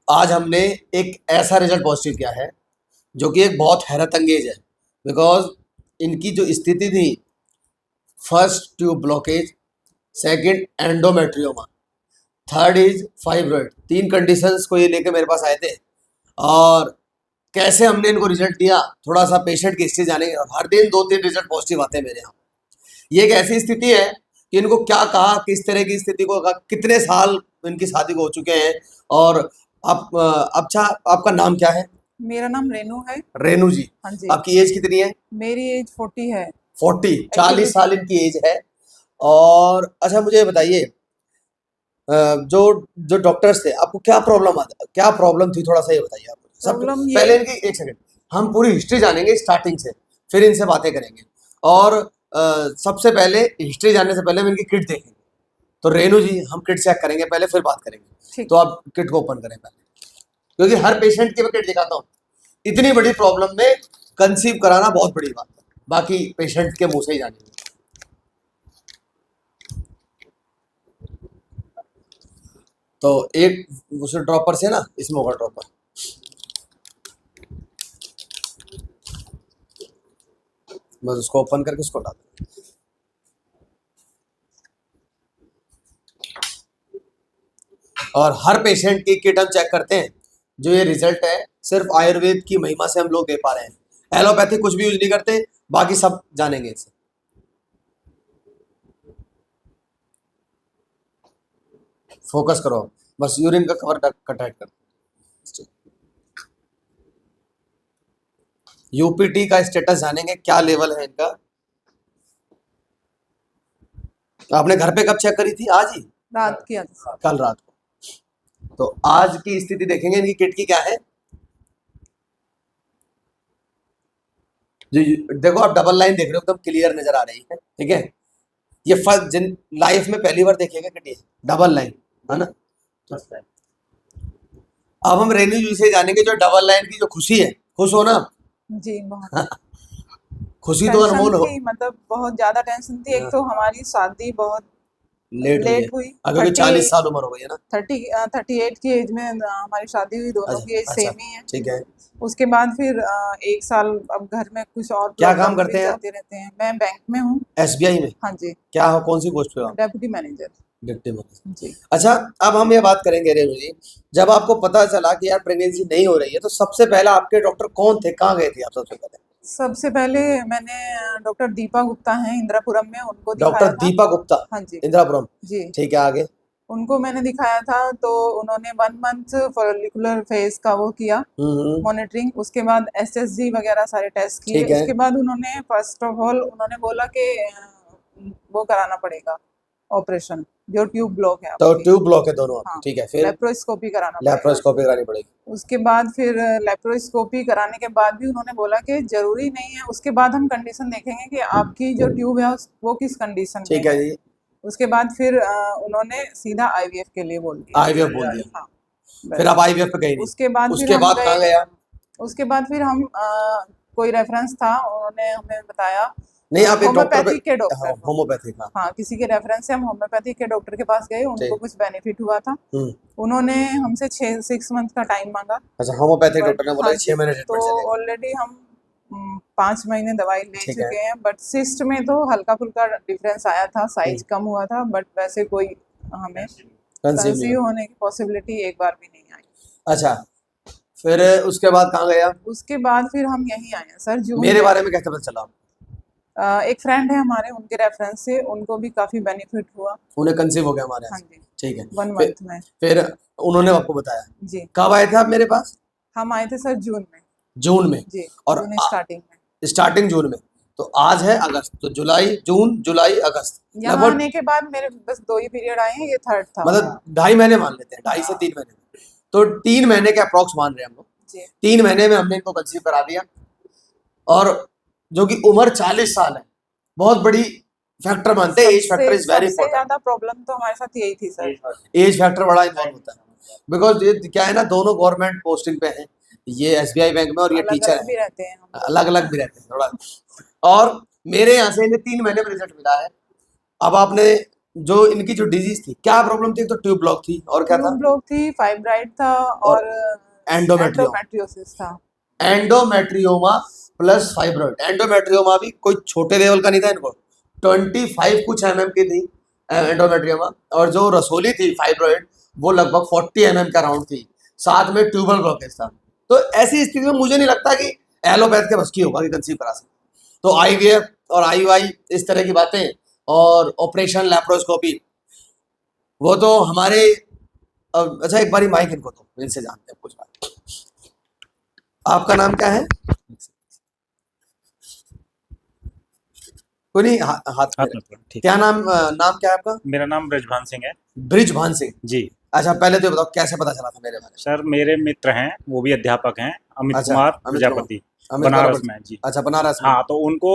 आज हमने एक ऐसा रिजल्ट पॉजिटिव किया है जो कि एक बहुत हैरत अंगेज है। बिकॉज इनकी जो स्थिति थी, first tube blockage, second endometrioma, third is fibroid, तीन कंडीशंस को ये लेके मेरे पास आए थे। और कैसे हमने इनको रिजल्ट दिया, थोड़ा सा पेशेंट की हिस्ट्री जानेंगे। और हर दिन 2-3 रिजल्ट पॉजिटिव आते हैं मेरे यहाँ। ये एक ऐसी स्थिति है कि इनको क्या कहा, किस तरह की स्थिति को कहा, कितने साल इनकी शादी को हो चुके हैं। और आप अच्छा, आपका नाम क्या है? मेरा नाम रेनू है। रेनू जी, हाँ जी। आपकी एज कितनी है? मेरी एज 40 है। 40 साल इनकी एज है। और अच्छा, मुझे बताइए, जो जो डॉक्टर्स थे, आपको क्या प्रॉब्लम थी, थोड़ा सा ये बताइए आप मुझे। सब प्रॉब्लम ये पहले इनकी एक सेकंड, हम पूरी हिस्ट्री जानेंगे स्टार्टिंग से, फिर इनसे बातें करेंगे। और सबसे पहले हिस्ट्री जानने से पहले हम इनकी किट देखेंगे। तो रेनू जी, हम किट चेक करेंगे पहले, फिर बात करेंगे। तो आप किट को ओपन करें पहले, क्योंकि हर पेशेंट की मैं किट दिखाता हूँ। इतनी बड़ी प्रॉब्लम में कंसीव कराना बहुत बड़ी बात है, बाकी पेशेंट के मुंह से ही जानेंगे। तो एक उस ड्रॉपर से ना, इसमें होगा ड्रॉपर, बस उसको ओपन करके उसको डाल दें। और हर पेशेंट की किट हम चेक करते हैं। जो ये रिजल्ट है, सिर्फ आयुर्वेद की महिमा से हम लोग दे पा रहे हैं। एलोपैथी कुछ भी यूज नहीं करते, बाकी सब जानेंगे इसे। फोकस करो, बस यूरिन का कवर टाइट कर। यूपीटी का स्टेटस जानेंगे, क्या लेवल है इनका। आपने घर पे कब चेक करी थी? आज ही? रात किया था। कल रात को। तो आज की स्थिति देखेंगे इनकी किट की क्या है। देखो, आप डबल लाइन देख रहे हो, एकदम क्लियर नजर आ रही है, ठीक है। ये फर्स्ट जिन लाइफ में पहली बार देखेगा किट, ये डबल लाइन है ना। अब हम रेनू जी से जानेंगे, जो डबल लाइन की जो खुशी है, खुश हो ना जी, बहुत खुशी तो अनमोल हो। मतलब बहुत ज्यादा टेंशन थी। एक तो हमारी शादी बहुत लेट हुई। अगर 40 साल उम्र हो गई है ना। 38 की एज में हमारी शादी हुई। दोनों की एज सेम ही है। ठीक है। उसके बाद फिर 1 साल अब घर में कुछ और क्या काम प्रॉब्लम करते हैं आप? चलते रहते हैं। मैं बैंक में हूँ। एसबीआई में? हाँ जी। क्या हो, कौन सी पोस्ट पे हो आप? Deputy manager. डिप्टी मैनेजर जी। अच्छा, अब हम ये बात करेंगे रेनू जी, जब आपको पता चला कि यार प्रेगनेंसी नहीं हो रही है, तो सबसे पहला आपके डॉक्टर कौन थे, कहाँ गए थे आप सबसे पहले? सबसे पहले मैंने डॉक्टर दीपा गुप्ता हैं इंदिरापुरम में, उनको डॉक्टर दिखाया था। दीपा गुप्ता? हाँ जी। इंदिरापुरम। जी। ठीक है, आगे? उनको मैंने दिखाया था, तो उन्होंने 1 मंथ फॉलिकुलर फेज का वो किया, मॉनिटरिंग। उसके बाद एसएसजी वगैरह सारे टेस्ट किए। उसके बाद उन्होंने फर्स्ट ऑफ ऑल उन्होंने बोला कि वो कराना पड़ेगा ऑपरेशन, जो ट्यूब ब्लॉक है। तो ट्यूब ब्लॉक है दोनों आपकी? हाँ। ठीक है, फिर लेप्रोस्कोपी कराना पड़ेगा। लेप्रोस्कोपी करानी पड़ेगी। उसके बाद फिर लेप्रोस्कोपी कराने के बाद भी उन्होंने बोला कि जरूरी नहीं है, उसके बाद हम कंडीशन देखेंगे कि आपकी जो ट्यूब है वो किस कंडीशन में ठीक है जी। उसके बाद फिर उन्होंने सीधा आईवीएफ के लिए बोल दिया। आईवीएफ बोल दिया। हाँ, फिर आप आईवीएफ पे गए नहीं? उसके बाद कहाँ गए आप? उसके बाद फिर हम कोई रेफरेंस था, उन्होंने हमें बताया। नहीं, आप एक डॉक्टर होम्योपैथिक के डॉक्टर। होम्योपैथिक, हाँ, किसी के रेफरेंस से हम होम्योपैथिक के डॉक्टर के पास गए। उनको कुछ बेनिफिट हुआ था। उन्होंने हमसे 6 मंथ का टाइम मांगा। अच्छा, होम्योपैथिक डॉक्टर ने बोला 6 महीने ट्रीटमेंट चलेगा। तो ऑलरेडी हम 5 महीने दवाई ले चुके हैं। बट सिस्ट में तो हल्का फुल्का डिफरेंस आया था, साइज कम हुआ था, बट वैसे कोई हमें कंसीव होने की पॉसिबिलिटी एक बार भी नहीं आई। अच्छा, फिर उसके बाद कहाँ गए आप? उसके बाद फिर हम यहीं आए हैं सर। जून मेरे बारे में कैसे पता चला? एक फ्रेंड है हमारे, उनके रेफरेंस से उनको भी काफी बेनिफिट हुआ। उन्हें कंसीव हो गया हमारे? हाँ जी। ठीक है, 1 मंथ में। फिर उन्होंने आपको बताया? जी। कब आए थे आप मेरे पास? हम आए थे सर जून में। जून में? जी। और स्टार्टिंग जून में। तो आज है अगस्त, तो जून जुलाई अगस्त, यहाँ आने के बाद मेरे बस 2 ही पीरियड आए हैं, ये थर्ड था। मतलब 2.5 महीने मान लेते हैं, 2.5 से 3 महीने। तो 3 महीने के अप्रॉक्स मान रहे हैं हम लोग। 3 महीने में हमने इनको कंसीव करा दिया। और जो कि उम्र 40 साल है, बहुत बड़ी फैक्टर मानते हैं। Age factor is very important. ज्यादा प्रॉब्लम तो हमारे साथ यही थी सर। एज फैक्टर बड़ा इन्वॉल्व होता है, बिकॉज ये क्या है ना, दोनों गवर्नमेंट पोस्टिंग पे हैं, ये एसबीआई बैंक में, और ये टीचर भी रहते हैं, अलग अलग भी रहते हैं थोड़ा। और मेरे यहाँ से इन्हें 3 महीने में रिजल्ट मिला है। अब आपने जो इनकी जो डिजीज थी, क्या प्रॉब्लम थी? एक तो ट्यूब ब्लॉक थी और क्या था? ट्यूब ब्लॉक थी, फाइब्राइड था और और एंडोमेट्रियोम, एंडोमेट्रियोसिस था। Endometrioma plus fibroid. एंडोमेट्रियोमा भी कोई छोटे लेवल का नहीं था इनको, 25 कुछ की थी एंडोमेट्रियोमा। और जो रसोली थी फाइब्रॉइड, वो लगभग 40 का राउंड थी, साथ में ट्यूबल ब्लॉकेज था। तो ऐसी स्थिति में मुझे नहीं लगता कि एलोपैथ के बस की होगा कि कंसीव करा सकते। तो आईवीएफ और आईयूआई इस तरह की बातें, और ऑपरेशन लैप्रोस्कोपी, वो तो हमारे अच्छा एक बारी माइक इनको दो, इनसे जानते हैं कुछ बात। आपका नाम क्या है? कोई नहीं, हाथ में ठीक। क्या नाम नाम क्या है आपका? मेरा नाम ब्रजभान सिंह है। ब्रिजभान सिंह जी। अच्छा, पहले तो बताओ कैसे पता चला था मेरे बारे में? सर मेरे मित्र हैं, वो भी अध्यापक हैं, अमित अच्छा, कुमार अमित प्रजापति, अमित बनारस कुमार, में। जी अच्छा बनारस में। हाँ, तो उनको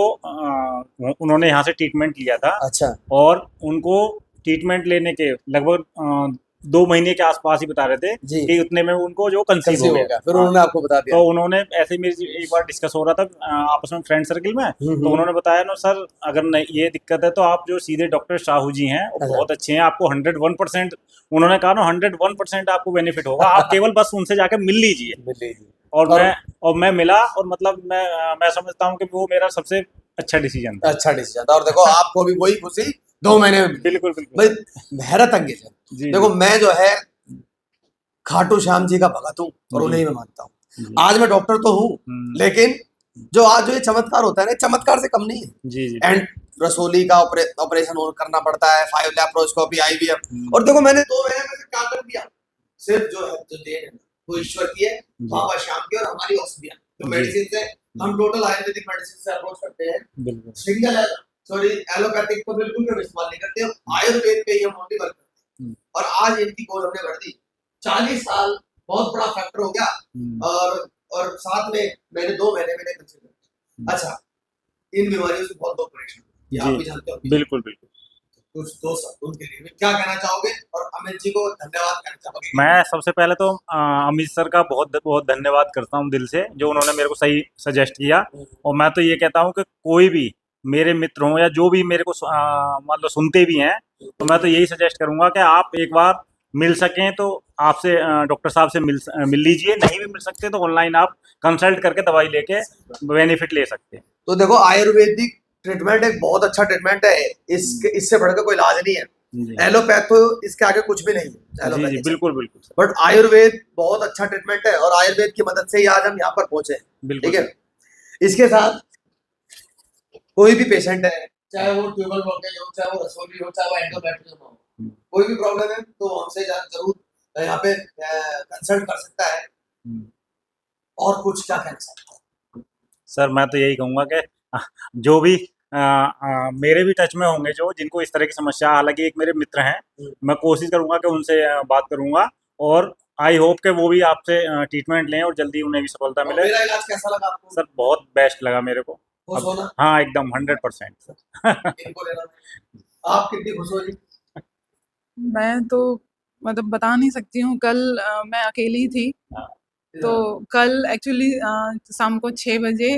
उन्होंने यहाँ से ट्रीटमेंट लिया था, अच्छा और उनको ट्रीटमेंट लेने के लगभग 2 महीने के आसपास ही बता रहे थे जी, कि उतने में उनको जो कंसीव कंसीव हो हो गया। गया, फिर हाँ, उन्होंने आपको बता दिया। तो उन्होंने ऐसे ही मेरी एक बार डिस्कस हो रहा था आपस में फ्रेंड सर्किल में, तो उन्होंने बताया ना सर, अगर नहीं ये दिक्कत है तो आप जो सीधे डॉक्टर साहू जी हैं वो अच्छा। बहुत अच्छे हैं, आपको 101%, उन्होंने कहा ना 101% आपको बेनिफिट होगा, आप केवल बस उनसे जाके मिल लीजिए। और मैं मिला, और मतलब मैं समझता हूँ कि वो मेरा सबसे अच्छा डिसीजन था। अच्छा डिसीजन था, और देखो आपको भी वही खुशी 2 महीने में मिली। बिल्कुल बिल्कुल भाई हैरत अंगेज है। जी देखो मैं जो है खाटू श्याम जी का भगत हूँ और जी। उन्हें मैं मानता हूँ। जी आज मैं डॉक्टर तो हूँ, लेकिन जो आज जो ये चमत्कार होता है ना, चमत्कार से कम नहीं है। जी जी। एंड रसोली का ऑपरेशन करना पड़ता है, 5 लैप्रोस्कोपी, आईवीएफ, और देखो मैंने 2 महीने में से क्या कर दिया। सिर्फ जो है जो देन है वो ईश्वर की है, बाबा श्याम की, और हमारी औषधियां जो मेडिसिन से हम टोटल आयुर्वेदिक मेडिसिन से अप्रोच करते हैं। बिल्कुल सिंगल सॉरी एलोपैथिक तो बिल्कुल भी इस्तेमाल नहीं करते, आयुर्वेद पे ही हम ओनली वर्क करते हैं। और आज इनकी कोर्स हमने भर दी, 40 साल बहुत बड़ा फैक्टर हो गया। और साथ में मैंने 2 महीने में कंसीडर। अच्छा, इन बीमारियों से बहुत लोग परेशान, ये आप भी जानते हो। बिल्कुल बिल्कुल। कुछ दोस्त उनके लिए क्या कहना चाहोगे, और अमित जी को धन्यवाद कहना चाहोगे? मैं सबसे पहले तो अमित सर का बहुत बहुत धन्यवाद करता हूँ दिल से, जो उन्होंने मेरे को सही सजेस्ट किया। और मैं तो ये कहता हूँ कि कोई भी मेरे मित्र हों या जो भी मेरे को मतलब सुनते भी हैं, तो मैं तो यही सजेस्ट करूँगा कि आप एक बार मिल सकें तो आपसे डॉक्टर साहब से मिल लीजिए, नहीं भी मिल सकते तो ऑनलाइन आप कंसल्ट करके दवाई लेके बेनिफिट ले सकते हैं। तो देखो आयुर्वेदिक ट्रीटमेंट एक बहुत अच्छा ट्रीटमेंट है, इससे बढ़कर कोई इलाज नहीं है। एलोपैथ तो इसके आगे कुछ भी नहीं है। जी जी बिल्कुल बिल्कुल। बट आयुर्वेद बहुत अच्छा ट्रीटमेंट है, और आयुर्वेद की मदद से ही आज हम यहाँ पर पहुंचे। ठीक है, इसके साथ कोई भी पेशेंट है, चाहे वो ट्यूबल ब्लॉकेज हो, चाहे वो रसोली हो, चाहे वो एंडोमेट्रियम हो, कोई भी प्रॉब्लम है तो हमसे जरूर यहाँ पे कंसल्ट कर सकता है। और कुछ क्या कहना सकता है? सर मैं तो यही कहूँगा कि जो भी मेरे भी टच में होंगे जो जिनको इस तरह की समस्या, हालांकि एक मेरे मित्र हैं, मैं कोशिश करूँगा कि उनसे बात करूँगा, और आई होप कि वो भी आपसे ट्रीटमेंट लें और जल्दी उन्हें भी सफलता मिले। मेरा इलाज कैसा लगा आपको? सर बहुत बेस्ट लगा मेरे को। खुश हो ना? हाँ एकदम 100%। इनको लेना। आप कितनी खुश हो जी? मैं तो मतलब बता नहीं सकती हूँ। कल मैं अकेली थी, तो कल एक्चुअली शाम को 6 बजे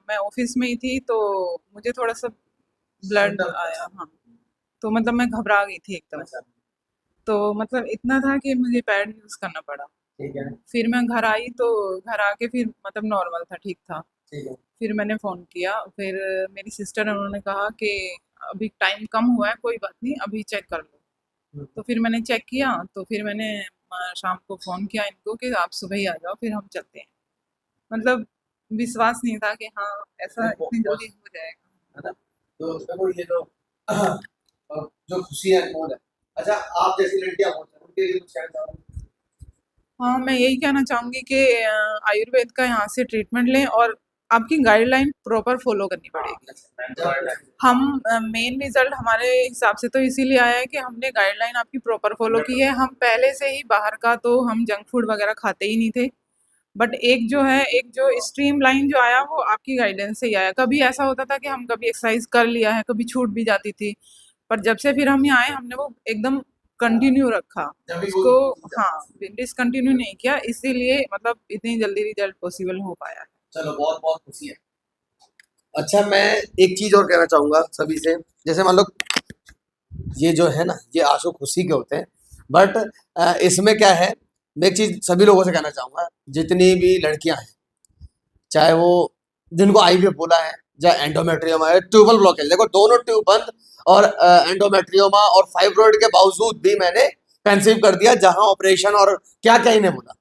मैं ऑफिस में ही थी, तो मुझे थोड़ा सा ब्लड आया। हाँ, तो मतलब मैं घबरा गई थी एकदम। तो मतलब इतना था कि मुझे पैड यूज़ करना पड़ा। ठीक है, फिर मैं घर आई, तो घर आके फिर मतलब नॉर्मल था, ठीक था। ठीक है। फिर मैंने फ़ोन किया, फिर मेरी सिस्टर है, उन्होंने कहा कि अभी टाइम कम हुआ है, कोई बात नहीं, अभी चेक कर लो। तो फिर मैंने चेक किया, तो फिर मैंने शाम को फ़ोन किया इनको कि आप सुबह ही आ जाओ, फिर हम चलते हैं। मतलब विश्वास नहीं था कि हाँ, ऐसा इतनी जल्दी हो जाएगा। है ना? तो देखो ये जो खुशी है अनमोल है। अच्छा, आप जैसी लड़कियां होती हैं उनके लिए कुछ कहना चाहोगे? हाँ, मैं यही कहना चाहूँगी कि आयुर्वेद का यहाँ से ट्रीटमेंट लें, और आपकी गाइडलाइन प्रॉपर फॉलो करनी पड़ेगी। हम मेन रिजल्ट हमारे हिसाब से तो इसीलिए आया है कि हमने गाइडलाइन आपकी प्रॉपर फॉलो की है। हम पहले से ही बाहर का तो हम जंक फूड वगैरह खाते ही नहीं थे, बट एक जो है, एक जो स्ट्रीम लाइन जो आया वो आपकी गाइडेंस से ही आया। कभी ऐसा होता था कि हम कभी एक्सरसाइज कर लिया है, कभी छूट भी जाती थी, पर जब से फिर हम यहाँ आए हमने वो एकदम कंटिन्यू रखा उसको। हाँ, डिसकंटिन्यू नहीं किया, इसीलिए मतलब इतनी जल्दी रिजल्ट पॉसिबल हो पाया है। चलो बहुत बहुत खुशी है। अच्छा, मैं एक चीज और कहना चाहूंगा सभी से। जैसे मान लो ये जो है ना, ये आंसू खुशी के होते हैं। बट इसमें क्या है, मैं एक चीज सभी लोगों से कहना चाहूंगा, जितनी भी लड़कियां हैं, चाहे वो जिनको आईवीएफ बोला है या एंडोमेट्रियोमा है, ट्यूबल ब्लॉकेज, देखो दोनों ट्यूब बंद और एंडोमेट्रियोमा और फाइब्रॉइड के बावजूद भी मैंने कंसीव कर दिया, जहां ऑपरेशन और क्या क्या ही नहीं बोला।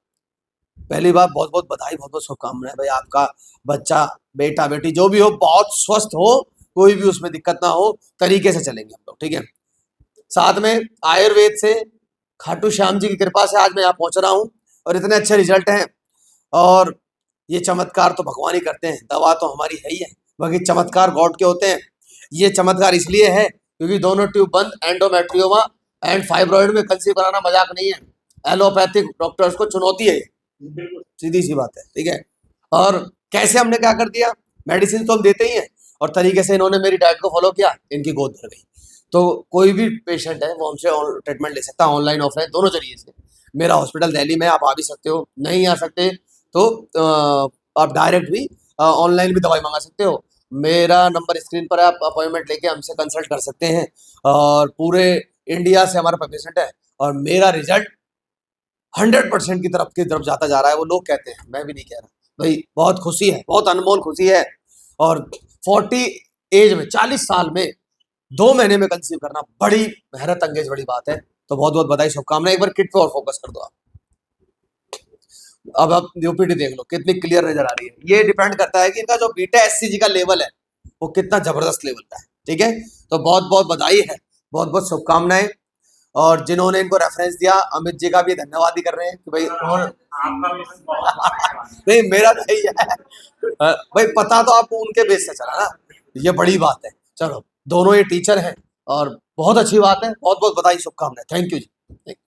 पहली बार बहुत बहुत बधाई, बहुत बहुत शुभकामनाएं भाई, आपका बच्चा, बेटा बेटी जो भी हो, बहुत स्वस्थ हो, कोई भी उसमें दिक्कत ना हो, तरीके से चलेंगे हम लोग, ठीक है। साथ में आयुर्वेद से, खाटू श्याम जी की कृपा से आज मैं यहाँ पहुंच रहा हूँ और इतने अच्छे रिजल्ट हैं। और ये चमत्कार तो भगवान ही करते हैं, दवा तो हमारी है ही है, बाकी चमत्कार गॉड के होते हैं। ये चमत्कार इसलिए है क्योंकि दोनों ट्यूब बंद, एंडोमेट्रियोमा एंड फाइब्रॉइड में कंसीव कराना मजाक नहीं है, एलोपैथिक डॉक्टर्स को चुनौती है, सीधी सी बात है, ठीक है। और कैसे हमने क्या कर दिया, मेडिसिन तो हम देते ही हैं, और तरीके से इन्होंने मेरी डाइट को फॉलो किया, इनकी गोद भर गई। तो कोई भी पेशेंट है वो हमसे ट्रीटमेंट ले सकता है, ऑनलाइन ऑफलाइन दोनों जरिए से। मेरा हॉस्पिटल दिल्ली में, आप आ भी सकते हो, नहीं आ सकते तो आप डायरेक्ट भी ऑनलाइन भी दवाई मंगा सकते हो। मेरा नंबर स्क्रीन पर है, आप अपॉइंटमेंट लेके हमसे कंसल्ट कर सकते हैं। और पूरे इंडिया से हमारा पेशेंट है, और मेरा रिजल्ट 100% की तरफ जाता जा रहा है, वो लोग कहते हैं, मैं भी नहीं कह रहा भाई। बहुत खुशी है, बहुत अनमोल खुशी है। और 40 एज में, 40 साल में 2 महीने में कंसीव करना बड़ी हैरत अंगेज बड़ी बात है। तो बहुत बहुत बधाई, शुभकामनाएं। एक बार किट पे और फोकस कर दो आप। अब आप यूपीटी देख लो कितनी क्लियर नजर आ रही है। ये डिपेंड करता है कि इनका जो बीटा एससीजी का लेवल है वो कितना जबरदस्त लेवल का है, ठीक है। तो बहुत बहुत बधाई है, बहुत बहुत शुभकामनाएं। और जिन्होंने इनको रेफरेंस दिया, अमित जी का भी धन्यवाद ही कर रहे हैं कि भाई नहीं मेरा नहीं है भाई, पता तो आपको उनके बेस से चला ना, ये बड़ी बात है। चलो, दोनों ये टीचर हैं और बहुत अच्छी बात है, बहुत बहुत बधाई, शुभकामनाएं। Thank you ji.